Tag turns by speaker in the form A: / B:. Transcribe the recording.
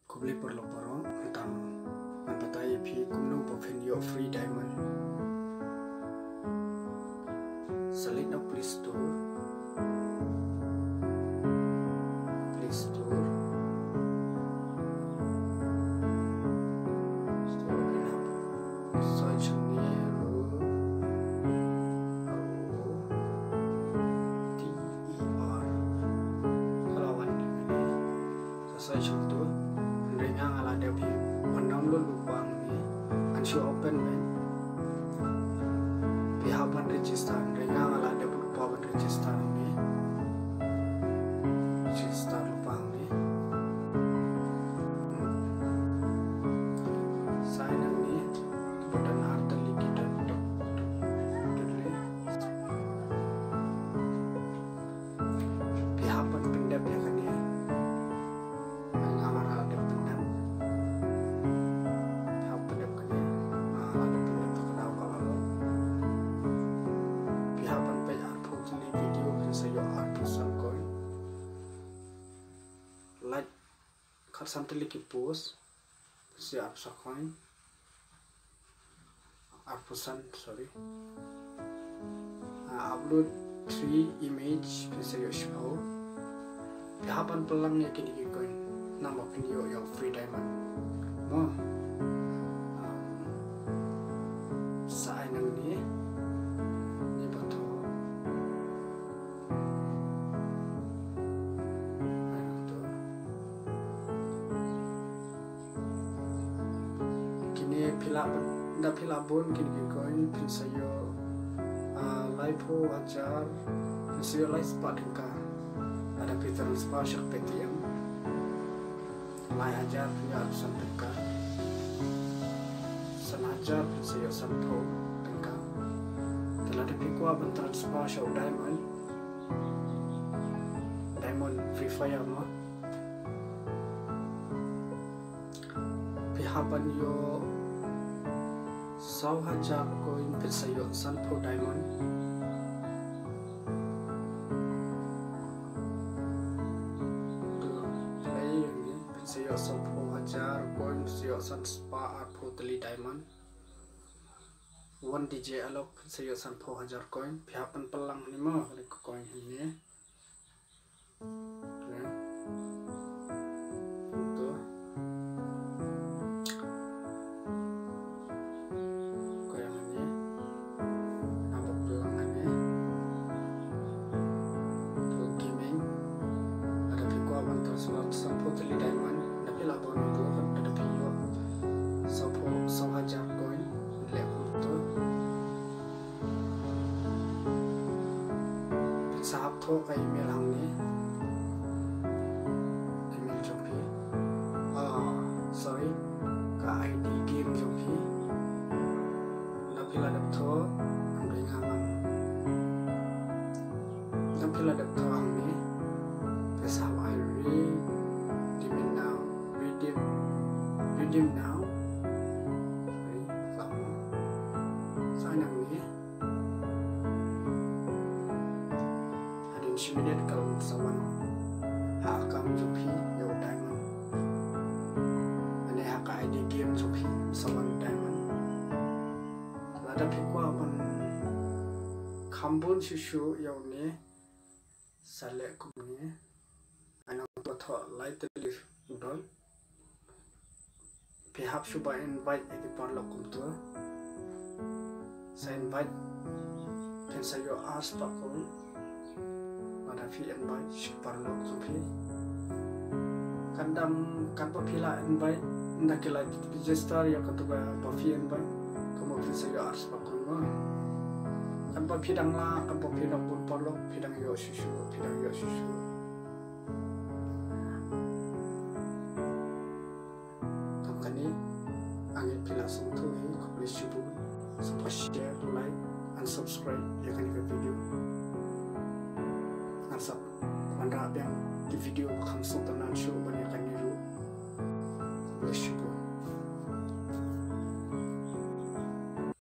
A: Kubli perlu poro tentang mempertai pi kumnu bofen yo free diamond. Select na Play Store. Play Store. Store pinap. Search ni TER. Kalau wan ni search tu. Yang ala dia pi download lubang ni ansur open man pihak pan register yang ala dia lupa pan register ni register lubang ni sign up ni button artan lagi dan pihak pan pendap yang ni like kat sampai lagi post siap sakoin sorry upload 3 image bisa yo show pihapan pelang ya kini koin nama video yo free diamond mo saya nang ni betul dah pilabun kini koin pinsayo lipo ajar pinsayo live spot ka ada Peter spasial PTM live ajar punya sampai ka sanajar pinsayo sampo ka telah dipikwa bentar spasial diamond free fire mo pihapan yo 1,000 koin pinsayo sampo diamond play ni pinsayo 1,000 koin pinsayo spa arpo teli diamond 1 DJ alok pinsayo 1,000 koin pihapan pelang ni mo koin ini sampo teli diamond tapi labon tu ada video sampo 1,000 koin level tu sahab tu ke email hang ni email jopi sorry ke ID game jopi tapi ladap tu ambil ngamang tapi ladap tu hang ni pesah redeem now kamu sign up ni ada intimidate kalau sama hak kamu jopi yo diamond ane hak ID game jopi sama diamond ada pikwa pun kambun susu yo ni sale ku ni ana patho light leaf udol pihak coba invite lagi parlok kumtu saya invite dan saya ask pakul pada fi invite parlok supi kandam kanpa pila invite ndak kila register ya katuba pafi invite kamu saya ask pakul no kanpa pidang la kanpa pidang pun parlok pidang yo susu angin pila sentuh ini kau boleh cuba supaya share, like, and subscribe ya kan ini video ansap mana yang di video kamu sentuh nanti banyak kan ini boleh